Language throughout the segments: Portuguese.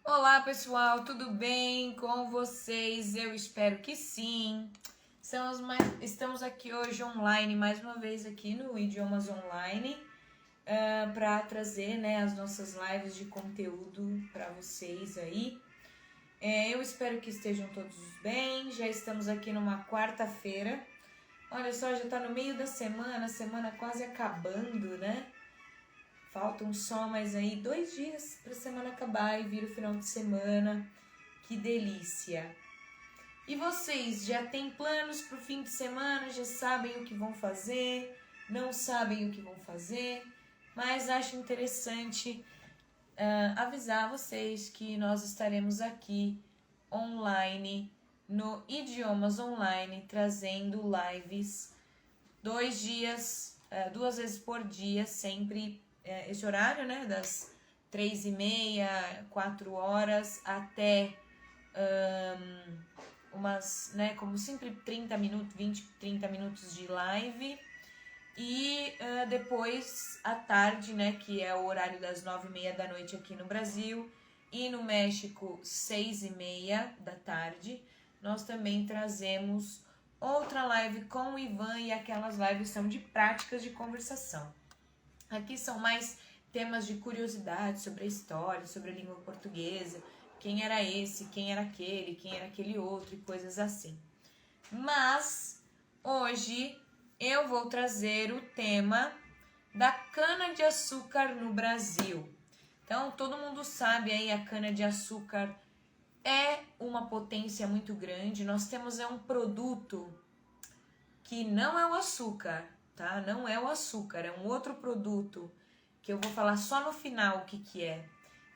Olá pessoal, tudo bem com vocês? Eu espero que sim. Estamos aqui hoje online, mais uma vez aqui no Idiomas Online, para trazer, né, as nossas lives de conteúdo para vocês aí. Eu espero que estejam todos bem. Já estamos aqui numa quarta-feira. Olha só, já está no meio da semana, a semana quase acabando, né? Faltam só mais aí 2 dias para a semana acabar e vir o final de semana. Que delícia! E vocês já têm planos para o fim de semana? Já sabem o que vão fazer? Não sabem o que vão fazer? Mas acho interessante avisar vocês que nós estaremos aqui online, no Idiomas Online, trazendo lives 2 dias, 2 vezes por dia, sempre esse horário, né, das 3h30, 4 horas, até umas, né, como sempre 30 minutos, 20, 30 minutos de live. E depois à tarde, né, que é o horário das 9h30 da noite aqui no Brasil, e no México 6h30 da tarde, nós também trazemos outra live com o Ivan, e aquelas lives são de práticas de conversação. Aqui são mais temas de curiosidade sobre a história, sobre a língua portuguesa, quem era esse, quem era aquele outro e coisas assim. Mas hoje eu vou trazer o tema da cana-de-açúcar no Brasil. Então, todo mundo sabe aí, a cana-de-açúcar é uma potência muito grande. Nós temos um produto que não é o açúcar, tá? Não é o açúcar, é um outro produto que eu vou falar só no final o que é.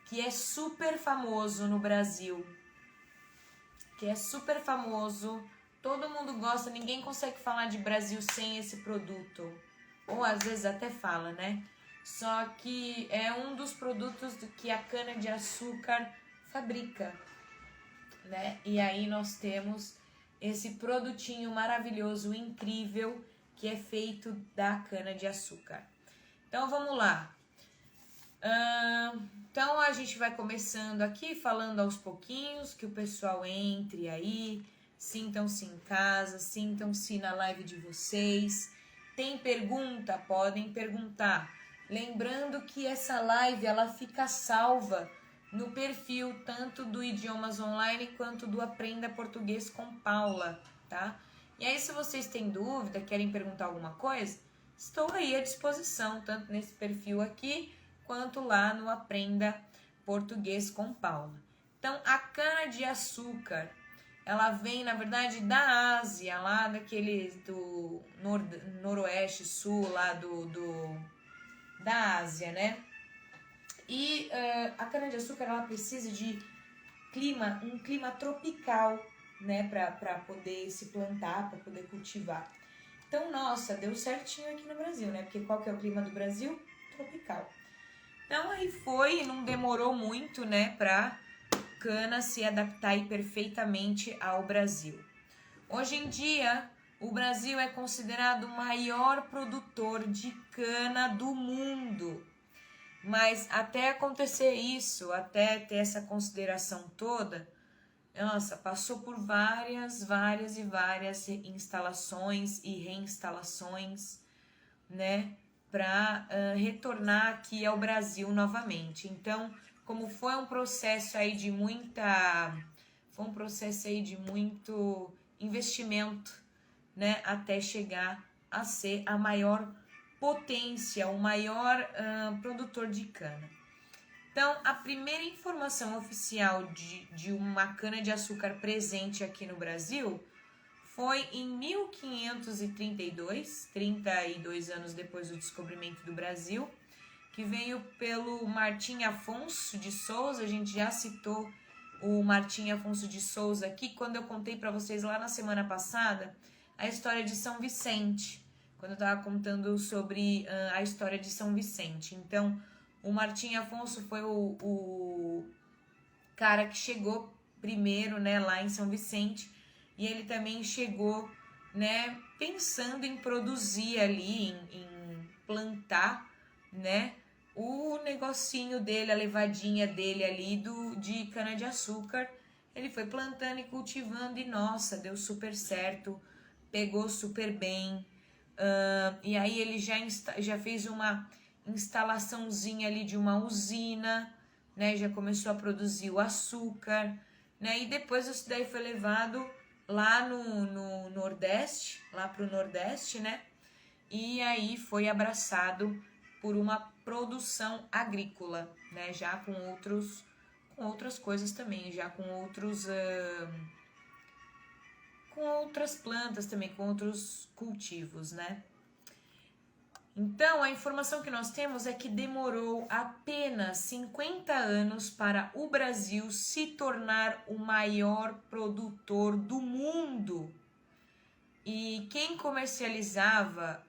Que é super famoso no Brasil. Que é super famoso, todo mundo gosta, ninguém consegue falar de Brasil sem esse produto. Ou às vezes até fala, né? Só que é um dos produtos que a cana-de-açúcar fabrica, né? E aí nós temos esse produtinho maravilhoso, incrível, que é feito da cana-de-açúcar. Então vamos lá. Então a gente vai começando aqui, falando aos pouquinhos, que o pessoal entre aí, sintam-se em casa, sintam-se na live de vocês. Tem pergunta? Podem perguntar. Lembrando que essa live ela fica salva no perfil tanto do Idiomas Online quanto do Aprenda Português com Paula, tá? E aí, se vocês têm dúvida, querem perguntar alguma coisa, estou aí à disposição, tanto nesse perfil aqui, quanto lá no Aprenda Português com Paula. Então, a cana-de-açúcar, ela vem, na verdade, da Ásia, lá daqueles do noroeste, sul, lá da Ásia, né? E a cana-de-açúcar, ela precisa de um clima tropical, né, para poder se plantar, para poder cultivar. Então, nossa, deu certinho aqui no Brasil, né? Porque qual que é o clima do Brasil? Tropical. Então, aí foi, não demorou muito, né, para cana se adaptar aí perfeitamente ao Brasil. Hoje em dia, o Brasil é considerado o maior produtor de cana do mundo. Mas até acontecer isso, até ter essa consideração toda, nossa, passou por várias instalações e reinstalações, né, para retornar aqui ao Brasil novamente. Então, como foi um processo aí de muito investimento, né, até chegar a ser a maior potência, o maior produtor de cana. Então, a primeira informação oficial de uma cana-de-açúcar presente aqui no Brasil foi em 1532, 32 anos depois do descobrimento do Brasil, que veio pelo Martim Afonso de Souza. A gente já citou o Martim Afonso de Souza aqui quando eu contei para vocês lá na semana passada a história de São Vicente, quando eu estava contando sobre a história de São Vicente. Então, o Martim Afonso foi o cara que chegou primeiro, né, lá em São Vicente, e ele também chegou, né, pensando em produzir ali, em plantar, né, o negocinho dele, a levadinha dele ali de cana-de-açúcar. Ele foi plantando e cultivando e, nossa, deu super certo, pegou super bem. E aí ele já fez uma instalaçãozinha ali de uma usina, né? Já começou a produzir o açúcar, né? E depois isso daí foi levado lá no Nordeste, lá pro Nordeste, né? E aí foi abraçado por uma produção agrícola, né? Já com outras coisas também, já com outras plantas também, com outros cultivos, né? Então, a informação que nós temos é que demorou apenas 50 anos para o Brasil se tornar o maior produtor do mundo. E quem comercializava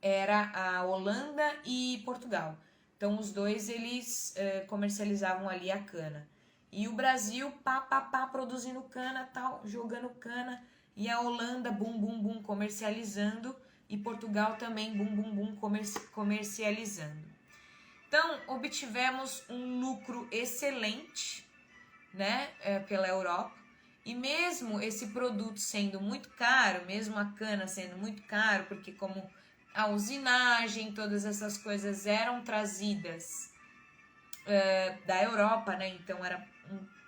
era a Holanda e Portugal. Então, os dois, eles comercializavam ali a cana. E o Brasil, produzindo cana, tal, jogando cana. E a Holanda, bum, bum, bum, comercializando. E Portugal também, bum, bum, bum, comercializando. Então, obtivemos um lucro excelente, né, pela Europa. E mesmo esse produto sendo muito caro, mesmo a cana sendo muito caro, porque como a usinagem, todas essas coisas eram trazidas da Europa, né? Então era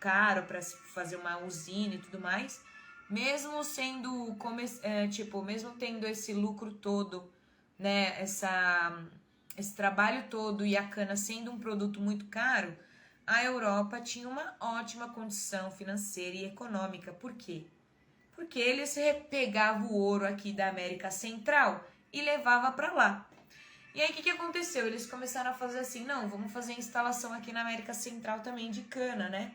caro para fazer uma usina e tudo mais. Mesmo sendo, mesmo tendo esse lucro todo, né? Esse trabalho todo e a cana sendo um produto muito caro, a Europa tinha uma ótima condição financeira e econômica. Por quê? Porque eles pegavam o ouro aqui da América Central e levava para lá. E aí o que aconteceu? Eles começaram a fazer assim, não, vamos fazer instalação aqui na América Central também de cana, né?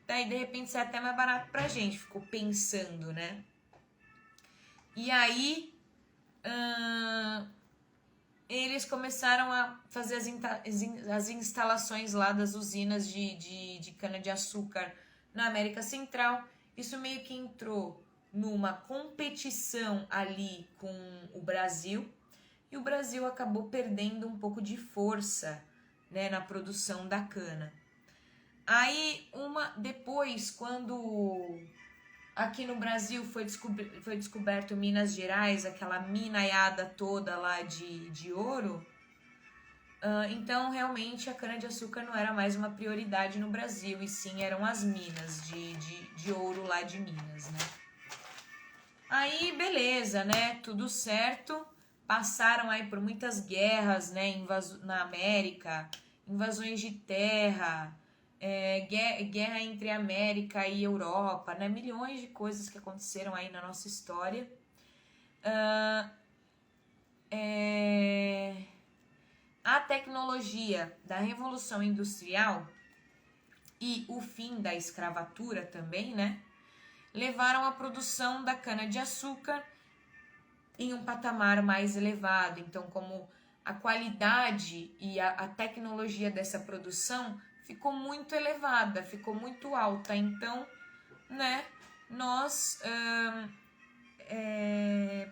Daí de repente sai até mais barato pra gente, ficou pensando, né? E aí eles começaram a fazer as instalações lá das usinas de cana-de-açúcar na América Central. Isso meio que entrou numa competição ali com o Brasil, e o Brasil acabou perdendo um pouco de força, né, na produção da cana. Aí, depois, quando aqui no Brasil foi descoberto Minas Gerais, aquela minaiada toda lá de ouro, então realmente a cana-de-açúcar não era mais uma prioridade no Brasil, e sim eram as minas de ouro lá de Minas, né? Aí, beleza, né? Tudo certo. Passaram aí por muitas guerras, né? Na América, invasões de terra, guerra entre América e Europa, né? Milhões de coisas que aconteceram aí na nossa história. A tecnologia da Revolução Industrial e o fim da escravatura também, né? Levaram a produção da cana-de-açúcar em um patamar mais elevado. Então, como a qualidade e a tecnologia dessa produção ficou muito elevada, ficou muito alta. Então, né, nós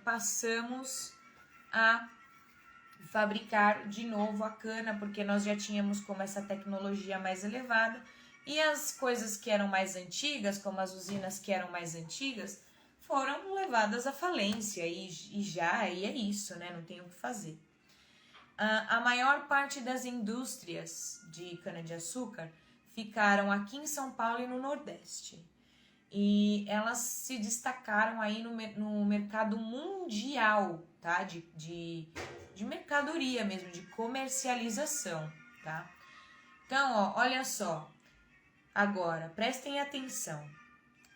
passamos a fabricar de novo a cana, porque nós já tínhamos como essa tecnologia mais elevada. E as coisas que eram mais antigas, como as usinas que eram mais antigas, foram levadas à falência e é isso, né? Não tem o que fazer. A maior parte das indústrias de cana-de-açúcar ficaram aqui em São Paulo e no Nordeste. E elas se destacaram aí no mercado mundial, tá? De mercadoria mesmo, de comercialização, tá? Então, olha só. Agora, prestem atenção.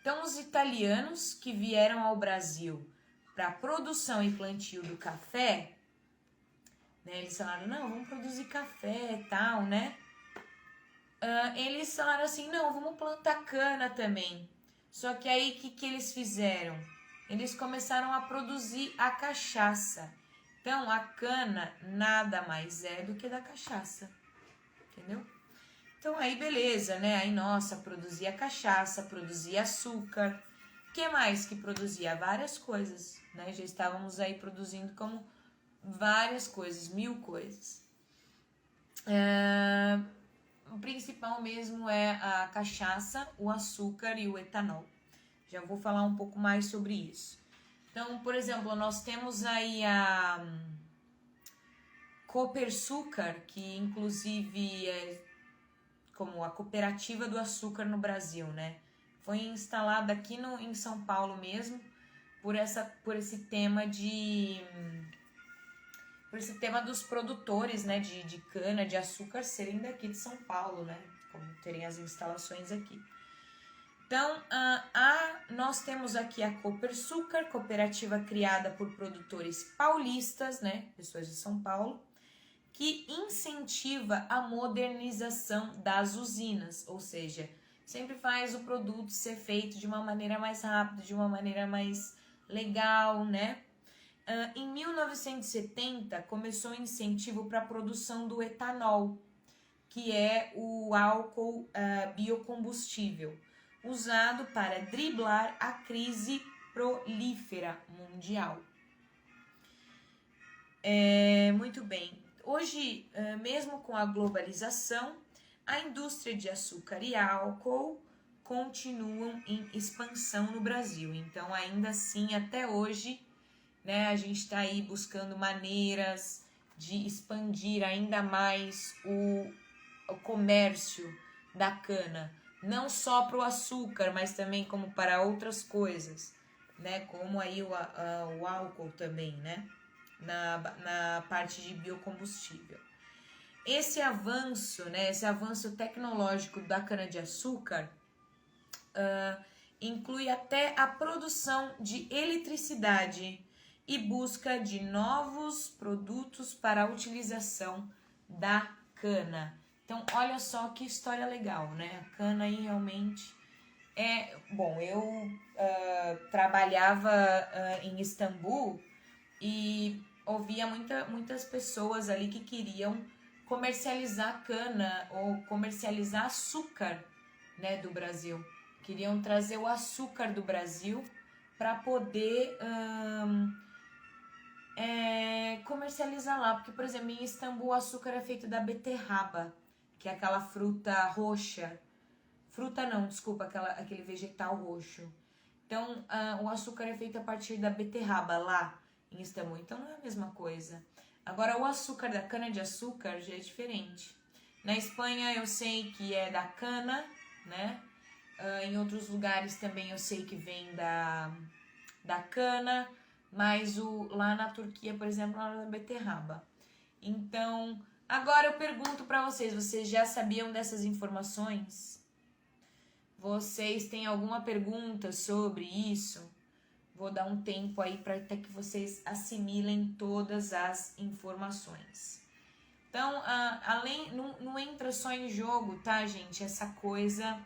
Então, os italianos que vieram ao Brasil para a produção e plantio do café, né, eles falaram, não, vamos produzir café e tal, né? Eles falaram assim, não, vamos plantar cana também. Só que aí, o que eles fizeram? Eles começaram a produzir a cachaça. Então, a cana nada mais é do que da cachaça, entendeu? Então, aí beleza, né? Aí, nossa, produzia cachaça, produzia açúcar. O que mais que produzia? Várias coisas, né? Já estávamos aí produzindo como várias coisas, 1000 coisas. O principal mesmo é a cachaça, o açúcar e o etanol. Já vou falar um pouco mais sobre isso. Então, por exemplo, nós temos aí a Copersucar, que inclusive é como a cooperativa do açúcar no Brasil, né? Foi instalada aqui em São Paulo mesmo, por esse tema dos produtores, né, de cana, de açúcar serem daqui de São Paulo, né, como terem as instalações aqui. Então, nós temos aqui a Copersucar, cooperativa criada por produtores paulistas, né, pessoas de São Paulo, que incentiva a modernização das usinas, ou seja, sempre faz o produto ser feito de uma maneira mais rápida, de uma maneira mais legal, né? Em 1970, começou o incentivo para a produção do etanol, que é o álcool biocombustível, usado para driblar a crise prolífera mundial. Muito bem. Hoje, mesmo com a globalização, a indústria de açúcar e álcool continuam em expansão no Brasil. Então, ainda assim, até hoje, né, a gente está aí buscando maneiras de expandir ainda mais o comércio da cana, não só para o açúcar, mas também como para outras coisas, né, como aí o álcool também, né, na parte de biocombustível. Esse avanço, né, esse avanço tecnológico da cana-de-açúcar inclui até a produção de eletricidade e busca de novos produtos para a utilização da cana. Então, olha só que história legal, né? A cana aí realmente é... Bom, eu trabalhava em Istambul e ouvia muitas pessoas ali que queriam comercializar cana ou comercializar açúcar, né, do Brasil. Queriam trazer o açúcar do Brasil para poder comercializar lá. Porque, por exemplo, em Istambul o açúcar é feito da beterraba, que é aquela fruta roxa. Fruta não, desculpa, aquele vegetal roxo. Então, o açúcar é feito a partir da beterraba lá em Istambul. Então, não é a mesma coisa. Agora, o açúcar da cana-de-açúcar já é diferente. Na Espanha, eu sei que é da cana, né? Em outros lugares também eu sei que vem da cana, mas lá na Turquia, por exemplo, é da beterraba. Então, agora eu pergunto para vocês já sabiam dessas informações? Vocês têm alguma pergunta sobre isso? Vou dar um tempo aí para até que vocês assimilem todas as informações. Então, não entra só em jogo, tá, gente? Essa coisa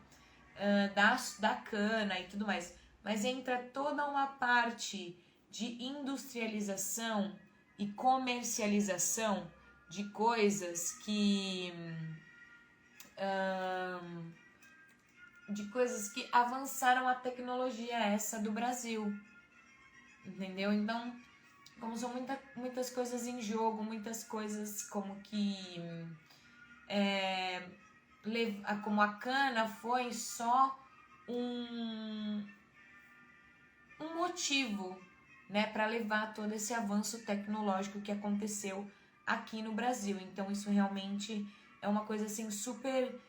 da cana e tudo mais. Mas entra toda uma parte de industrialização e comercialização de coisas que avançaram a tecnologia essa do Brasil, entendeu? Então, como são muitas coisas em jogo, muitas coisas como que como a cana foi só um motivo, né, para levar todo esse avanço tecnológico que aconteceu aqui no Brasil. Então isso realmente é uma coisa assim super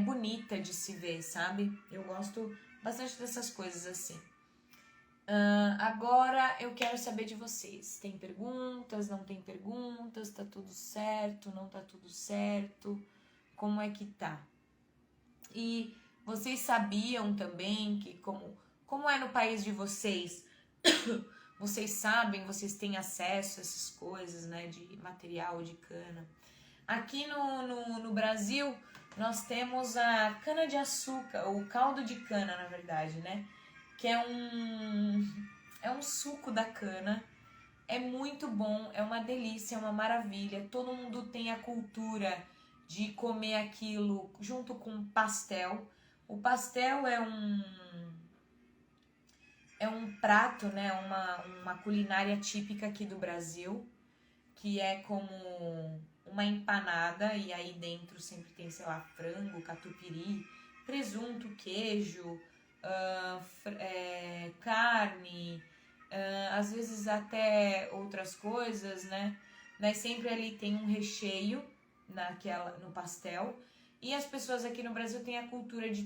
bonita de se ver, sabe? Eu gosto bastante dessas coisas assim. Agora eu quero saber de vocês. Tem perguntas? Não tem perguntas? Tá tudo certo? Não tá tudo certo? Como é que tá? E vocês sabiam também que como é no país de vocês? Vocês sabem, vocês têm acesso a essas coisas, né, de material de cana. Aqui no Brasil, nós temos a cana-de-açúcar, ou caldo de cana, na verdade, né? Que é um suco da cana. É muito bom, é uma delícia, é uma maravilha. Todo mundo tem a cultura de comer aquilo junto com pastel. O pastel é um prato, né? Uma culinária típica aqui do Brasil. que é como uma empanada, e aí dentro sempre tem, sei lá, frango, catupiry, presunto, queijo, carne, às vezes até outras coisas, né? Mas sempre ali tem um recheio no pastel. E as pessoas aqui no Brasil têm a cultura de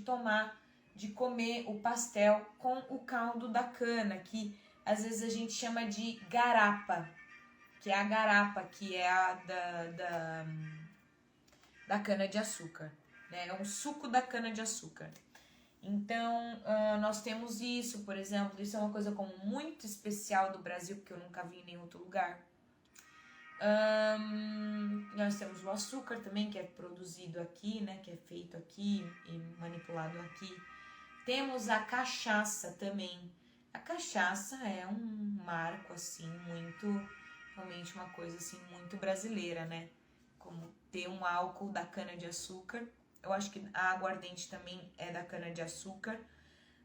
comer o pastel com o caldo da cana, que às vezes a gente chama de garapa, que é a garapa, que é a da cana-de-açúcar, né? É um suco da cana-de-açúcar. Então, nós temos isso, por exemplo, isso é uma coisa como muito especial do Brasil, porque eu nunca vi em nenhum outro lugar. Nós temos o açúcar também, que é produzido aqui, né? Que é feito aqui e manipulado aqui. Temos a cachaça também. A cachaça é um marco, assim, realmente uma coisa, assim, muito brasileira, né? Como ter um álcool da cana-de-açúcar. Eu acho que a aguardente também é da cana-de-açúcar.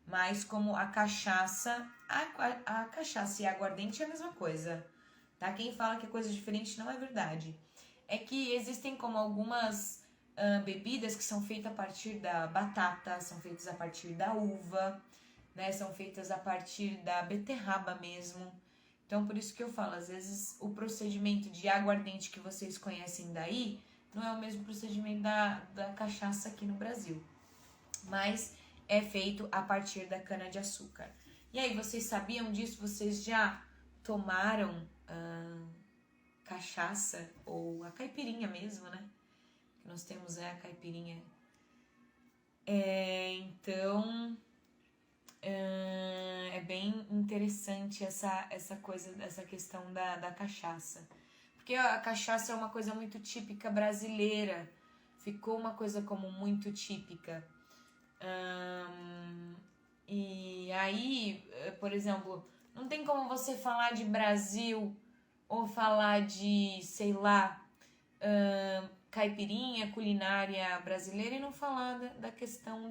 Mas como a cachaça... A cachaça e a aguardente é a mesma coisa, tá? Quem fala que é coisa diferente não é verdade. É que existem como algumas bebidas que são feitas a partir da batata, são feitas a partir da uva, né? São feitas a partir da beterraba mesmo. Então, por isso que eu falo, às vezes o procedimento de aguardente que vocês conhecem daí não é o mesmo procedimento da cachaça aqui no Brasil. Mas é feito a partir da cana-de-açúcar. E aí, vocês sabiam disso? Vocês já tomaram cachaça ou a caipirinha mesmo, né? Que nós temos a caipirinha. Então, é bem interessante essa coisa, essa questão da cachaça. Porque a cachaça é uma coisa muito típica brasileira. Ficou uma coisa como muito típica. E aí, por exemplo, não tem como você falar de Brasil ou falar de, sei lá, caipirinha, culinária brasileira e não falar da questão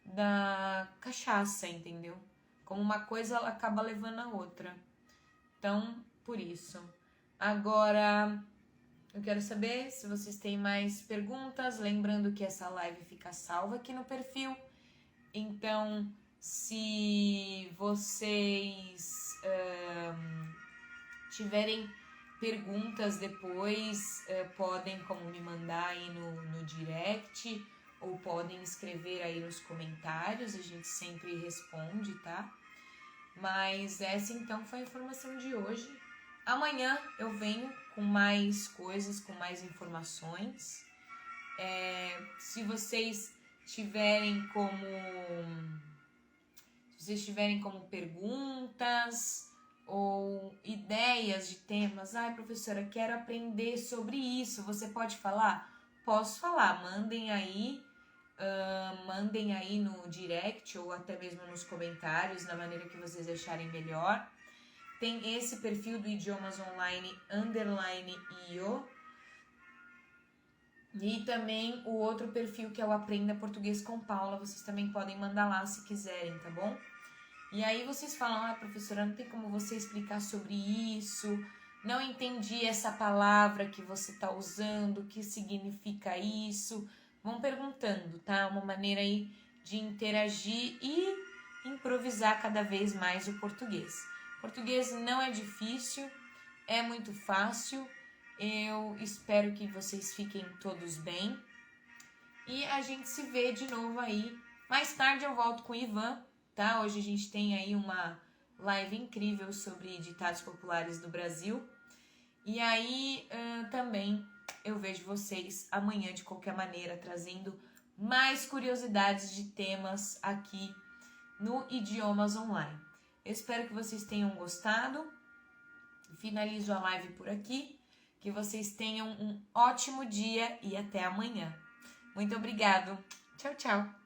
da cachaça, entendeu? Como uma coisa ela acaba levando a outra. Então, por isso. Agora, eu quero saber se vocês têm mais perguntas. Lembrando que essa live fica salva aqui no perfil. Então, se vocês tiverem perguntas depois, podem como me mandar aí no direct ou podem escrever aí nos comentários, a gente sempre responde, tá? Mas essa então foi a informação de hoje. Amanhã eu venho com mais coisas, com mais informações. Se vocês tiverem como perguntas ou ideias de temas, professora, quero aprender sobre isso, você pode falar? Posso falar, mandem aí no direct ou até mesmo nos comentários, da maneira que vocês acharem melhor. Tem esse perfil do Idiomas Online _io e também o outro perfil que é o Aprenda Português com Paula, vocês também podem mandar lá se quiserem, tá bom? E aí vocês falam, professora, não tem como você explicar sobre isso, não entendi essa palavra que você está usando, o que significa isso. Vão perguntando, tá? Uma maneira aí de interagir e improvisar cada vez mais o português. Português não é difícil, é muito fácil. Eu espero que vocês fiquem todos bem. E a gente se vê de novo aí. Mais tarde eu volto com o Ivan, tá? Hoje a gente tem aí uma live incrível sobre ditados populares do Brasil. E aí também eu vejo vocês amanhã de qualquer maneira, trazendo mais curiosidades de temas aqui no Idiomas Online. Eu espero que vocês tenham gostado. Finalizo a live por aqui. Que vocês tenham um ótimo dia e até amanhã. Muito obrigado. Tchau, tchau.